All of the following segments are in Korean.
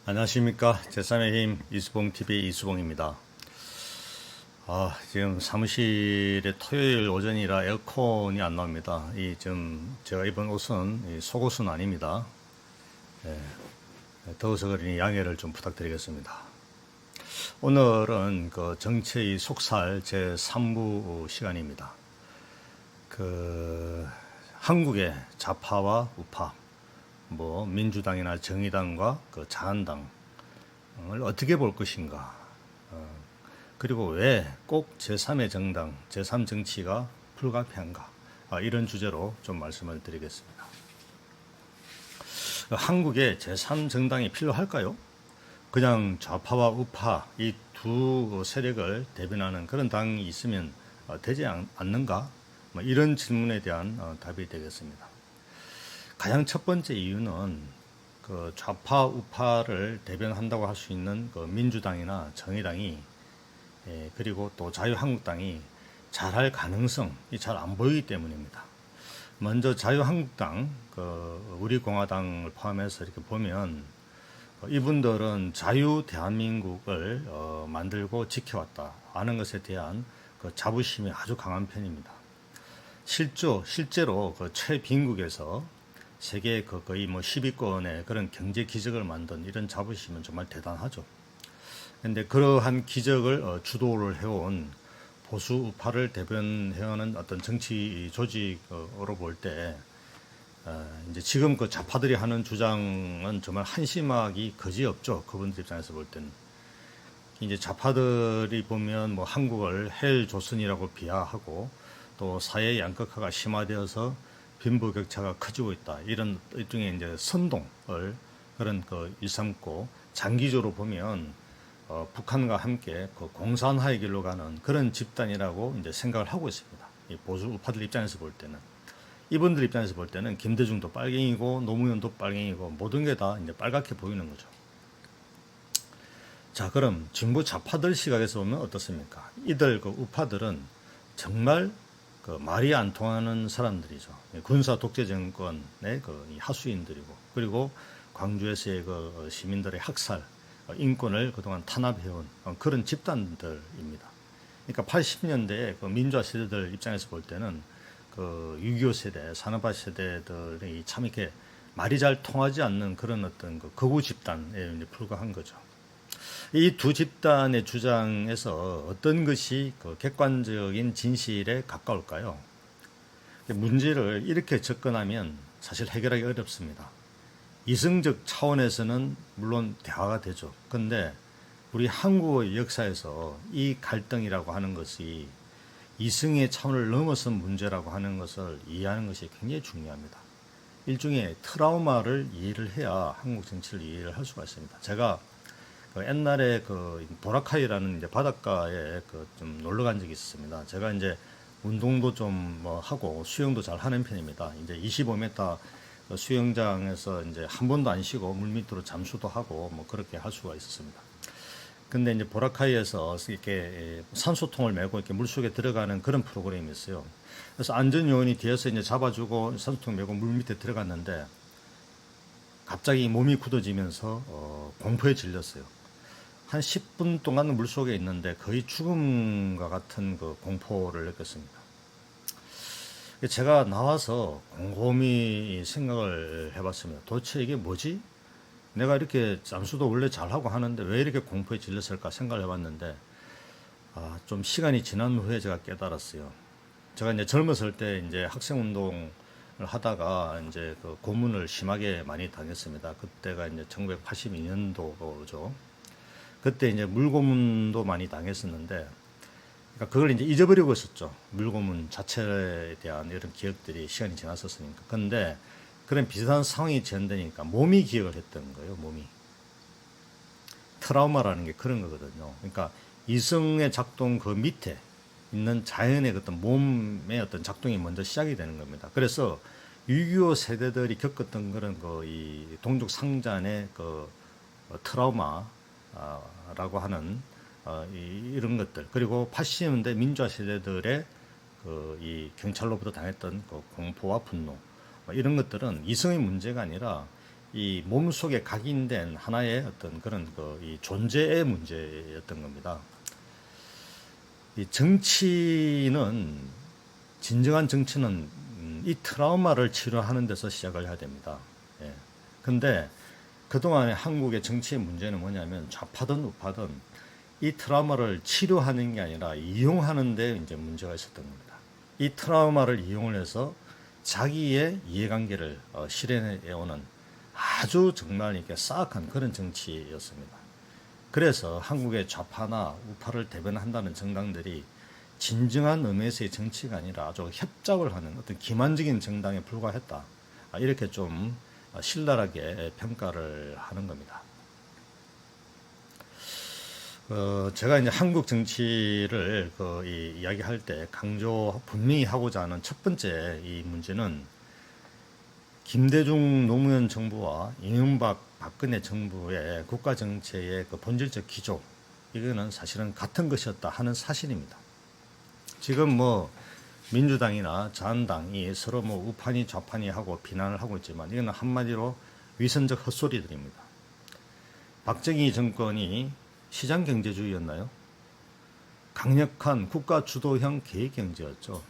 안녕하십니까. 제3의 힘 이수봉TV 이수봉입니다. 지금 사무실에 토요일 오전이라 에어컨이 안 나옵니다. 지금 제가 입은 옷은 속옷은 아닙니다. 더워서 그러니 양해를 좀 부탁드리겠습니다. 오늘은 그 정치의 속살 제3부 시간입니다. 한국의 좌파와 우파, 민주당이나 정의당과 자한당을 어떻게 볼 것인가, 그리고 왜 꼭 제3의 정당, 제3정치가 불가피한가, 이런 주제로 좀 말씀을 드리겠습니다. 한국에 제3정당이 필요할까요? 그냥 좌파와 우파 이 두 세력을 대변하는 그런 당이 있으면 되지 않는가? 이런 질문에 대한 답이 되겠습니다. 가장 첫 번째 이유는 좌파 우파를 대변한다고 할 수 있는 민주당이나 정의당이 그리고 또 자유한국당이 잘할 가능성이 잘 안 보이기 때문입니다. 먼저 자유한국당, 우리공화당을 포함해서 이렇게 보면 이분들은 자유 대한민국을 만들고 지켜왔다 하는 것에 대한 자부심이 아주 강한 편입니다. 실제로 최빈국에서 세계 거의 10위권의 그런 경제 기적을 만든 이런 자부심은 정말 대단하죠. 그런데 그러한 기적을 주도를 해온 보수 우파를 대변해오는 어떤 정치 조직으로 볼 때, 이제 지금 좌파들이 하는 주장은 정말 한심하기 거지없죠. 그분들 입장에서 볼 때는. 이제 좌파들이 보면 한국을 헬 조선이라고 비하하고 또 사회 양극화가 심화되어서 빈부격차가 커지고 있다. 이런 일종의 이제 선동을 일삼고 장기적으로 보면 북한과 함께 공산화의 길로 가는 그런 집단이라고 이제 생각을 하고 있습니다. 이 보수 우파들 입장에서 볼 때는, 이분들 입장에서 볼 때는 김대중도 빨갱이고 노무현도 빨갱이고 모든 게 다 이제 빨갛게 보이는 거죠. 자, 그럼 진보 좌파들 시각에서 보면 어떻습니까? 이들 우파들은 정말 말이 안 통하는 사람들이죠. 군사 독재 정권의 하수인들이고, 그리고 광주에서의 시민들의 학살, 인권을 그동안 탄압해온 그런 집단들입니다. 그러니까 80년대에 민주화 세대들 입장에서 볼 때는 6.25 세대, 산업화 세대들이 참 이렇게 말이 잘 통하지 않는 그런 어떤 거구 집단에 불과한 거죠. 이 두 집단의 주장에서 어떤 것이 객관적인 진실에 가까울까요? 문제를 이렇게 접근하면 사실 해결하기 어렵습니다. 이성적 차원에서는 물론 대화가 되죠. 그런데 우리 한국의 역사에서 이 갈등이라고 하는 것이 이성의 차원을 넘어선 문제라고 하는 것을 이해하는 것이 굉장히 중요합니다. 일종의 트라우마를 이해를 해야 한국 정치를 이해를 할 수가 있습니다. 제가 옛날에 보라카이라는 이제 바닷가에 좀 놀러 간 적이 있었습니다. 제가 이제 운동도 좀 하고 수영도 잘 하는 편입니다. 이제 25m 수영장에서 이제 한 번도 안 쉬고 물 밑으로 잠수도 하고 그렇게 할 수가 있었습니다. 근데 이제 보라카이에서 이렇게 산소통을 메고 이렇게 물속에 들어가는 그런 프로그램이 있어요. 그래서 안전요원이 뒤에서 이제 잡아주고 산소통 메고 물 밑에 들어갔는데 갑자기 몸이 굳어지면서 공포에 질렸어요. 한 10분 동안 물속에 있는데 거의 죽음과 같은 공포를 느꼈습니다. 제가 나와서 곰곰이 생각을 해봤습니다. 도대체 이게 뭐지? 내가 이렇게 잠수도 원래 잘하고 하는데 왜 이렇게 공포에 질렸을까 생각을 해봤는데, 좀 시간이 지난 후에 제가 깨달았어요. 제가 이제 젊었을 때 이제 학생운동을 하다가 이제 고문을 심하게 많이 당했습니다. 그때가 이제 1982년도죠. 그때 이제 물고문도 많이 당했었는데, 그러니까 그걸 이제 잊어버리고 있었죠. 물고문 자체에 대한 이런 기억들이 시간이 지났었으니까. 근데 그런 비슷한 상황이 전되니까 몸이 기억을 했던 거예요, 몸이. 트라우마라는 게 그런 거거든요. 그러니까 이성의 작동 밑에 있는 자연의 어떤 몸의 어떤 작동이 먼저 시작이 되는 겁니다. 그래서 6.25 세대들이 겪었던 그런 이 동족 상잔의 트라우마, 라고 하는 이런 것들, 그리고 80년대 민주화 세대들의 이 경찰로부터 당했던 공포와 분노, 이런 것들은 이성의 문제가 아니라 이 몸속에 각인된 하나의 어떤 그런 이 존재의 문제였던 겁니다. 이 정치는, 진정한 정치는 이 트라우마를 치료하는 데서 시작을 해야 됩니다. 예. 근데 그동안의 한국의 정치의 문제는 뭐냐면 좌파든 우파든 이 트라우마를 치료하는 게 아니라 이용하는 데 이제 문제가 있었던 겁니다. 이 트라우마를 이용을 해서 자기의 이해관계를 실현해오는 아주 정말 이렇게 사악한 그런 정치였습니다. 그래서 한국의 좌파나 우파를 대변한다는 정당들이 진정한 의미에서의 정치가 아니라 아주 협잡을 하는 어떤 기만적인 정당에 불과했다. 이렇게 좀 신랄하게 평가를 하는 겁니다. 제가 이제 한국 정치를 이야기할 때 분명히 하고자 하는 첫 번째 이 문제는 김대중 노무현 정부와 이명박 박근혜 정부의 국가 정체의 본질적 기조, 이거는 사실은 같은 것이었다 하는 사실입니다. 지금 민주당이나 자한당이 서로 우파니 좌파니 하고 비난을 하고 있지만 이거는 한마디로 위선적 헛소리들입니다. 박정희 정권이 시장경제주의였나요? 강력한 국가 주도형 계획경제였죠.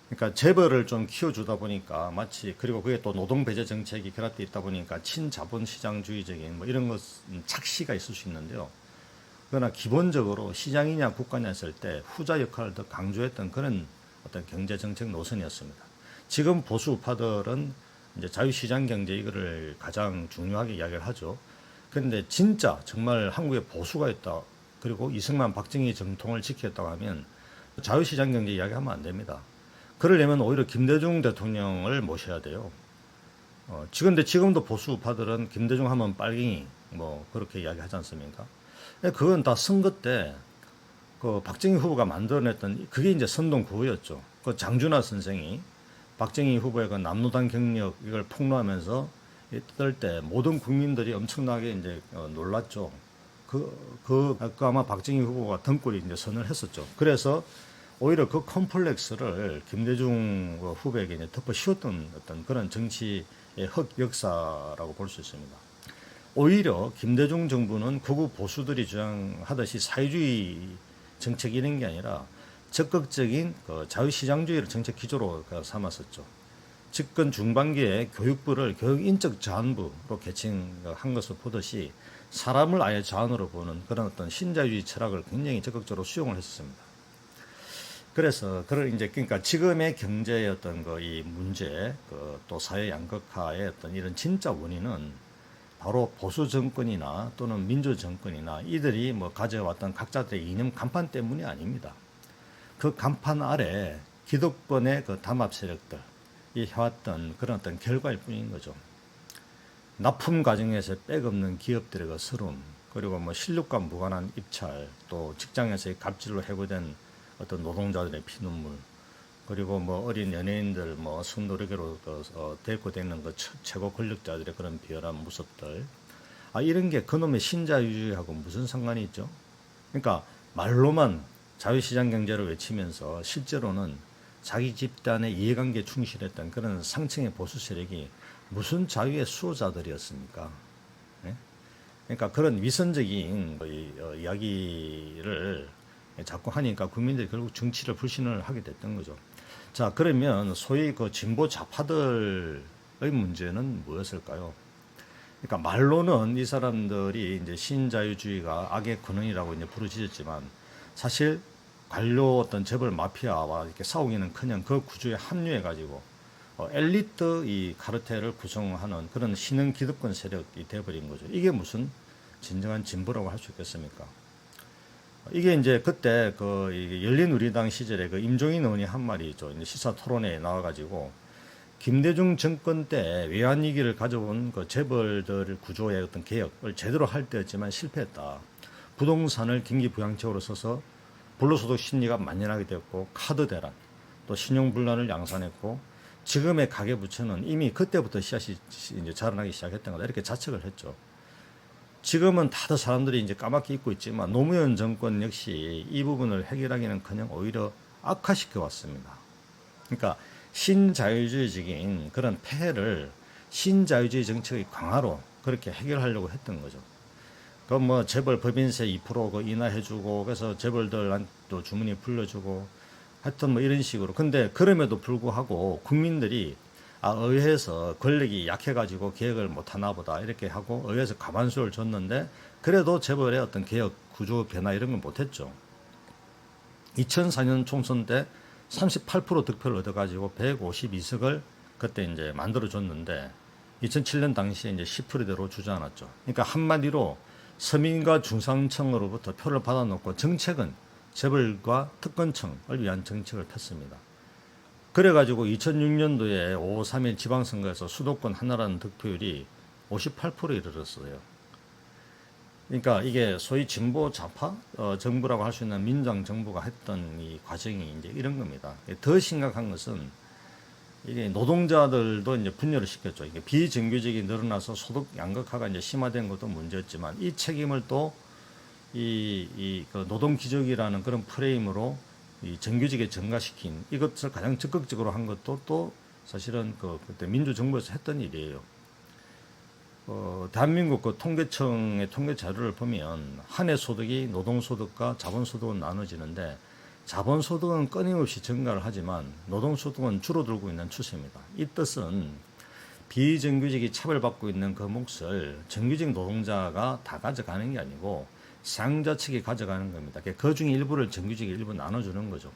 그러니까 재벌을 좀 키워주다 보니까 그리고 그게 또 노동배제 정책이 결합되어 있다 보니까 친자본시장주의적인 이런 것 착시가 있을 수 있는데요. 그러나 기본적으로 시장이냐 국가냐 했을 때 후자 역할을 더 강조했던 그런 어떤 경제정책 노선이었습니다. 지금 보수 우파들은 이제 자유시장 경제 이거를 가장 중요하게 이야기를 하죠. 그런데 진짜 정말 한국에 보수가 있다, 그리고 이승만 박정희 정통을 지켰다고 하면 자유시장 경제 이야기하면 안 됩니다. 그러려면 오히려 김대중 대통령을 모셔야 돼요. 근데 지금도 보수 우파들은 김대중 하면 빨갱이 그렇게 이야기하지 않습니까? 그건 다 선거 때 박정희 후보가 만들어냈던 그게 이제 선동 구호였죠. 장준하 선생이 박정희 후보의 남노당 경력 이걸 폭로하면서 이럴 때 모든 국민들이 엄청나게 이제 놀랐죠. 아마 박정희 후보가 등골이 이제 선을 했었죠. 그래서 오히려 그 컴플렉스를 김대중 후보에게 이제 덮어 씌웠던 어떤 그런 정치의 흑역사라고 볼 수 있습니다. 오히려 김대중 정부는 극우 보수들이 주장하듯이 사회주의 정책 이런 게 아니라 적극적인 자유시장주의를 정책 기조로 삼았었죠. 집권 중반기에 교육부를 교육인적 자원부로 개칭한 것을 보듯이 사람을 아예 자원으로 보는 그런 어떤 신자유주의 철학을 굉장히 적극적으로 수용을 했었습니다. 그래서 그러니까 지금의 경제의 어떤 이 문제, 또 사회 양극화의 어떤 이런 진짜 원인은 바로 보수 정권이나 또는 민주 정권이나 이들이 가져왔던 각자들의 이념 간판 때문이 아닙니다. 그 간판 아래 기득권의 담합 세력들이 해왔던 그런 어떤 결과일 뿐인 거죠. 납품 과정에서 백없는 기업들의 서름, 그리고 실력과 무관한 입찰, 또 직장에서의 갑질로 해고된 어떤 노동자들의 피눈물, 그리고 어린 연예인들 순노력으로 대표되는 최고 권력자들의 그런 비열한 모습들, 이런 게 그놈의 신자유주의하고 무슨 상관이 있죠? 그러니까 말로만 자유시장 경제를 외치면서 실제로는 자기 집단의 이해관계에 충실했던 그런 상층의 보수 세력이 무슨 자유의 수호자들이었습니까? 네? 그러니까 그런 위선적인 이야기를 자꾸 하니까 국민들이 결국 정치를 불신을 하게 됐던 거죠. 자, 그러면 소위 진보 좌파들의 문제는 뭐였을까요? 그러니까 말로는 이 사람들이 이제 신자유주의가 악의 근원이라고 이제 부르짖었지만 사실 관료 어떤 재벌 마피아와 이렇게 싸우기는커녕 그 구조에 합류해가지고 엘리트 이 카르텔을 구성하는 그런 신흥 기득권 세력이 되어버린 거죠. 이게 무슨 진정한 진보라고 할 수 있겠습니까? 이게 이제 그때 열린우리당 시절에 임종인 의원이 한 말이 있죠. 시사 토론회에 나와가지고 김대중 정권 때 외환위기를 가져온 재벌들 구조의 어떤 개혁을 제대로 할 때였지만 실패했다. 부동산을 경기부양책으로 써서 불로소득 심리가 만연하게 되었고 카드 대란, 또 신용불란을 양산했고 지금의 가계부채는 이미 그때부터 씨앗이 이제 자라나기 시작했던 거다. 이렇게 자책을 했죠. 지금은 다들 사람들이 이제 까맣게 잊고 있지만 노무현 정권 역시 이 부분을 해결하기는커녕 오히려 악화시켜 왔습니다. 그러니까 신자유주의적인 그런 폐해를 신자유주의 정책의 강화로 그렇게 해결하려고 했던 거죠. 그 뭐 재벌 법인세 2% 인하해주고 그래서 재벌들한테도 주머니 불러주고 하여튼 뭐 이런 식으로. 근데 그럼에도 불구하고 국민들이 의회에서 권력이 약해가지고 개혁을 못하나 보다 이렇게 하고 의회에서 과반수를 줬는데 그래도 재벌의 어떤 개혁 구조 변화 이런 건 못했죠. 2004년 총선 때 38% 득표를 얻어가지고 152석을 그때 이제 만들어줬는데 2007년 당시에 이제 10%대로 주저앉았죠. 그러니까 한마디로 서민과 중상층으로부터 표를 받아놓고 정책은 재벌과 특권층을 위한 정책을 폈습니다. 그래가지고 2006년도에 5.3일 지방선거에서 수도권 하나라는 득표율이 58%에 이르렀어요. 그러니까 이게 소위 진보 좌파 정부라고 할 수 있는 민주당 정부가 했던 이 과정이 이제 이런 겁니다. 더 심각한 것은 이게 노동자들도 이제 분열을 시켰죠. 이게 비정규직이 늘어나서 소득 양극화가 이제 심화된 것도 문제였지만 이 책임을 또 그 노동기적이라는 그런 프레임으로 이 정규직에 전가시킨 이것을 가장 적극적으로 한 것도 또 사실은 그때 민주정부에서 했던 일이에요. 대한민국 그 통계청의 통계 자료를 보면 한 해 소득이 노동소득과 자본소득은 나눠지는데 자본소득은 끊임없이 증가를 하지만 노동소득은 줄어들고 있는 추세입니다. 이 뜻은 비정규직이 차별받고 있는 그 몫을 정규직 노동자가 다 가져가는 게 아니고 상자 측이 가져가는 겁니다. 그 중에 일부를 정규직에 일부 나눠주는 거죠.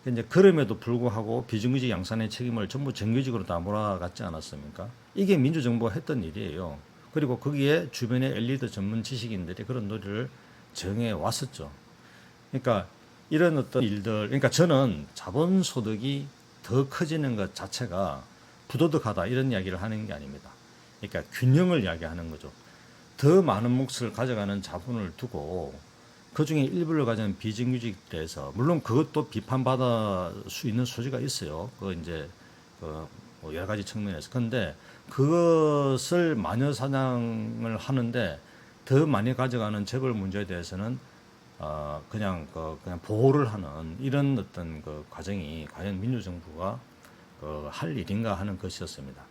이제 그럼에도 불구하고 비정규직 양산의 책임을 전부 정규직으로 다 몰아갔지 않았습니까? 이게 민주정부가 했던 일이에요. 그리고 거기에 주변의 엘리트 전문 지식인들이 그런 논리를 정해 왔었죠. 그러니까 이런 어떤 일들, 그러니까 저는 자본소득이 더 커지는 것 자체가 부도덕하다 이런 이야기를 하는 게 아닙니다. 그러니까 균형을 이야기하는 거죠. 더 많은 몫을 가져가는 자본을 두고 그 중에 일부를 가진 비정규직에서 물론 그것도 비판받을 수 있는 소지가 있어요. 그 이제 뭐 여러 가지 측면에서. 근데 그것을 마녀사냥을 하는데 더 많이 가져가는 재벌 문제에 대해서는 그냥 보호를 하는 이런 어떤 그 과정이 과연 민주정부가 할 일인가 하는 것이었습니다.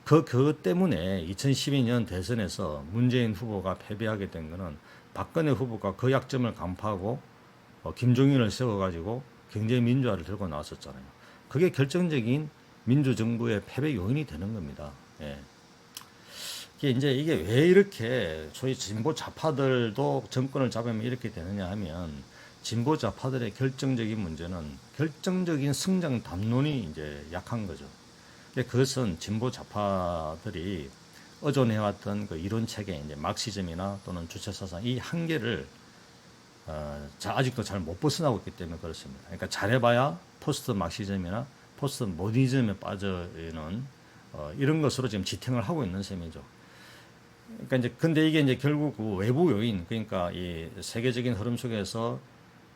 그것 때문에 2012년 대선에서 문재인 후보가 패배하게 된 것은 박근혜 후보가 그 약점을 간파하고 김종인을 세워가지고 경제민주화를 들고 나왔었잖아요. 그게 결정적인 민주정부의 패배 요인이 되는 겁니다. 예. 이게 왜 이렇게 소위 진보 좌파들도 정권을 잡으면 이렇게 되느냐 하면 진보 좌파들의 결정적인 문제는 결정적인 성장 담론이 이제 약한 거죠. 그것은 진보 좌파들이 의존해왔던 그 이론 체계, 이제 마크시즘이나 또는 주체사상 이 한계를 아직도 잘 못 벗어나고 있기 때문에 그렇습니다. 그러니까 잘해봐야 포스트 마크시즘이나 포스트 모더니즘에 빠져 있는 이런 것으로 지금 지탱을 하고 있는 셈이죠. 그러니까 이제 근데 이게 이제 결국 그 외부 요인, 그러니까 이 세계적인 흐름 속에서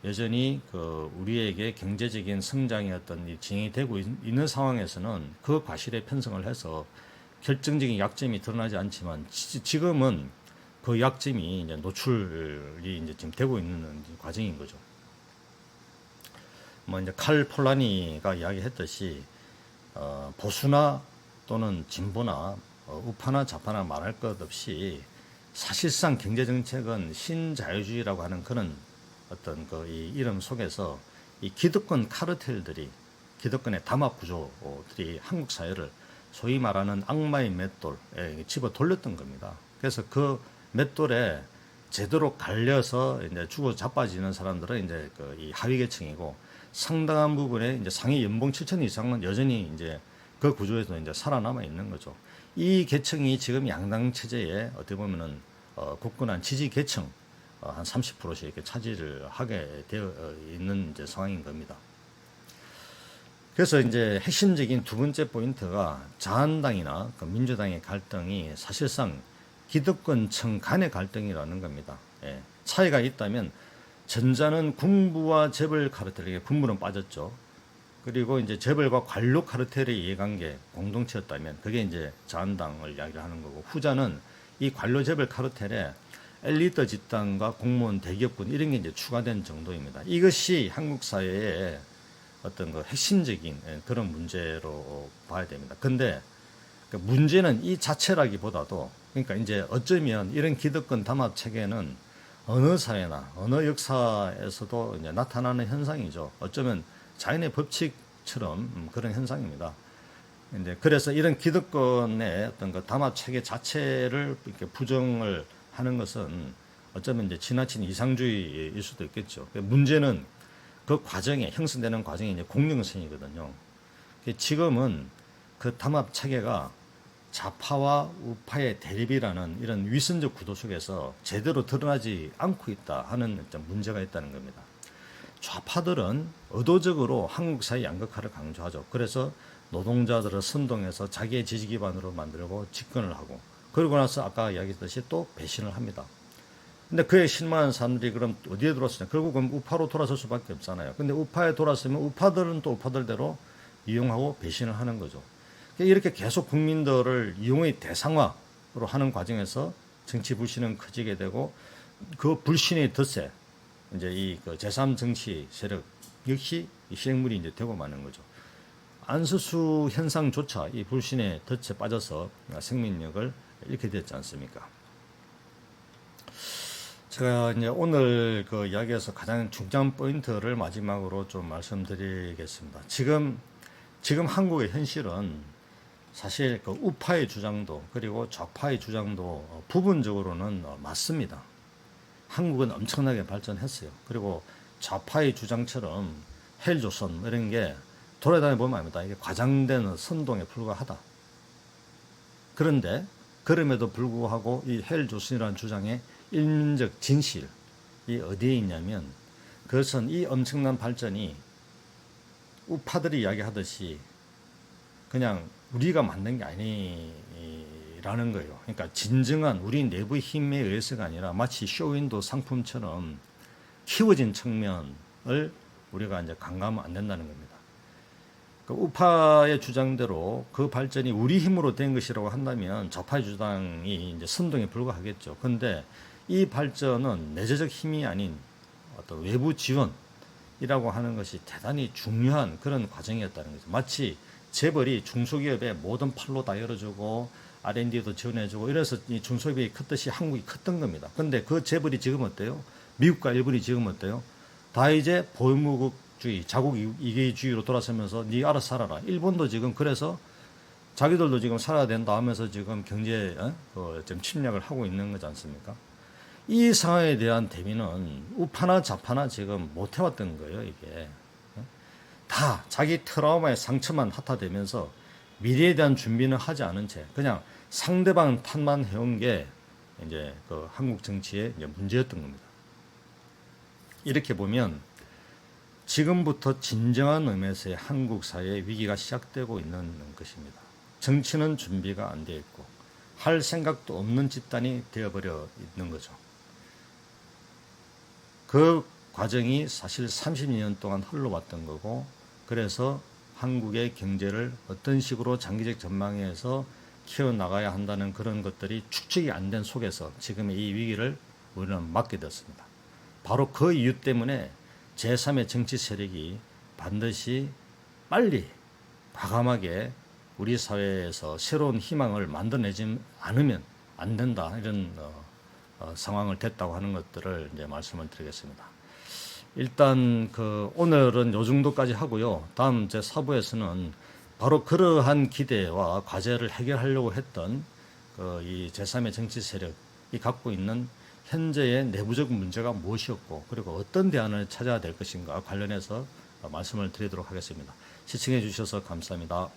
여전히 우리에게 경제적인 성장의 어떤 진행이 되고 있는 상황에서는 그 과실에 편성을 해서 결정적인 약점이 드러나지 않지만 지금은 그 약점이 이제 노출이 이제 지금 되고 있는 과정인 거죠. 뭐 이제 칼 폴라니가 이야기했듯이 보수나 또는 진보나 우파나 좌파나 말할 것 없이 사실상 경제정책은 신자유주의라고 하는 그런 어떤 이 이름 속에서 이 기득권 카르텔들이 기득권의 담합 구조들이 한국 사회를 소위 말하는 악마의 맷돌에 집어 돌렸던 겁니다. 그래서 그 맷돌에 제대로 갈려서 이제 죽어 자빠지는 사람들은 이제 이 하위 계층이고 상당한 부분에 이제 상위 연봉 7천 이상은 여전히 이제 그 구조에서 이제 살아남아 있는 거죠. 이 계층이 지금 양당 체제에 어떻게 보면은 굳건한 지지 계층 한 30%씩 이렇게 차지를 하게 되어 있는 이제 상황인 겁니다. 그래서 이제 핵심적인 두 번째 포인트가 자한당이나 민주당의 갈등이 사실상 기득권층 간의 갈등이라는 겁니다. 예. 차이가 있다면 전자는 군부와 재벌 카르텔에게 군부는 빠졌죠. 그리고 이제 재벌과 관료 카르텔의 이해관계 공동체였다면 그게 이제 자한당을 이야기를 하는 거고, 후자는 이 관료 재벌 카르텔에 엘리트 집단과 공무원 대기업군 이런 게 이제 추가된 정도입니다. 이것이 한국 사회의 어떤 그 핵심적인 그런 문제로 봐야 됩니다. 근데 그러니까 문제는 이 자체라기보다도, 그러니까 이제 어쩌면 이런 기득권 담합 체계는 어느 사회나 어느 역사에서도 이제 나타나는 현상이죠. 어쩌면 자연의 법칙처럼 그런 현상입니다. 이제 그래서 이런 기득권의 어떤 그 담합 체계 자체를 이렇게 부정을 하는 것은 어쩌면 이제 지나친 이상주의일 수도 있겠죠. 문제는 그 과정에 형성되는 과정이 이제 공정성이거든요. 지금은 그 담합 체계가 좌파와 우파의 대립이라는 이런 위선적 구도 속에서 제대로 드러나지 않고 있다 하는 문제가 있다는 겁니다. 좌파들은 의도적으로 한국 사회 양극화를 강조하죠. 그래서 노동자들을 선동해서 자기의 지지 기반으로 만들고 집권을 하고, 그러고 나서 아까 이야기했듯이 또 배신을 합니다. 근데 그에 실망한 사람들이 그럼 어디에 돌아서냐? 결국은 우파로 돌아설 수밖에 없잖아요. 근데 우파에 돌아서면 우파들은 또 우파들대로 이용하고 배신을 하는 거죠. 이렇게 계속 국민들을 이용의 대상화로 하는 과정에서 정치 불신은 커지게 되고, 그 불신의 덫에 이제 이 제3 정치 세력 역시 실행물이 이제 되고 마는 거죠. 안수수 현상조차 이 불신의 덫에 빠져서 생명력을 잃게 됐지 않습니까? 제가 이제 오늘 그 이야기에서 가장 중요한 포인트를 마지막으로 좀 말씀드리겠습니다. 지금 한국의 현실은 사실 그 우파의 주장도 그리고 좌파의 주장도 부분적으로는 맞습니다. 한국은 엄청나게 발전했어요. 그리고 좌파의 주장처럼 헬조선 이런 게 돌아다니 보면 압니다. 이게 과장된 선동에 불과하다. 그런데 그럼에도 불구하고 이 헬조선이라는 주장의 일민적 진실이 어디에 있냐면, 그것은 이 엄청난 발전이 우파들이 이야기하듯이 그냥 우리가 만든 게 아니라는 거예요. 그러니까 진정한 우리 내부의 힘에 의해서가 아니라 마치 쇼윈도 상품처럼 키워진 측면을 우리가 이제 간과하면 안 된다는 겁니다. 그 우파의 주장대로 그 발전이 우리 힘으로 된 것이라고 한다면 좌파의 주장이 이제 선동에 불과하겠죠. 그런데 이 발전은 내재적 힘이 아닌 어떤 외부 지원이라고 하는 것이 대단히 중요한 그런 과정이었다는 거죠. 마치 재벌이 중소기업에 모든 팔로 다 열어주고 R&D도 지원해주고 이래서 이 중소기업이 컸듯이 한국이 컸던 겁니다. 그런데 그 재벌이 지금 어때요? 미국과 일본이 지금 어때요? 다 이제 보유무국주의, 자국 이기주의로 돌아서면서 네 알아서 살아라. 일본도 지금 그래서 자기들도 지금 살아야 된다 하면서 지금 경제에 좀 침략을 하고 있는 거지 않습니까? 이 상황에 대한 대비는 우파나 좌파나 지금 못 해왔던 거예요, 이게. 다 자기 트라우마의 상처만 핫화되면서 미래에 대한 준비는 하지 않은 채 그냥 상대방 탓만 해온 게 이제 그 한국 정치의 이제 문제였던 겁니다. 이렇게 보면 지금부터 진정한 의미에서의 한국 사회의 위기가 시작되고 있는 것입니다. 정치는 준비가 안 되어 있고 할 생각도 없는 집단이 되어버려 있는 거죠. 그 과정이 사실 30년 동안 흘러왔던 거고, 그래서 한국의 경제를 어떤 식으로 장기적 전망에서 키워나가야 한다는 그런 것들이 축적이 안 된 속에서 지금의 이 위기를 우리는 맞게 됐습니다. 바로 그 이유 때문에 제3의 정치 세력이 반드시 빨리 과감하게 우리 사회에서 새로운 희망을 만들어내지 않으면 안 된다, 이런 상황을 됐다고 하는 것들을 이제 말씀을 드리겠습니다. 일단 오늘은 요 정도까지 하고요. 다음 제 4부에서는 바로 그러한 기대와 과제를 해결하려고 했던 이 제3의 정치 세력이 갖고 있는 현재의 내부적 문제가 무엇이었고, 그리고 어떤 대안을 찾아야 될 것인가 관련해서 말씀을 드리도록 하겠습니다. 시청해 주셔서 감사합니다.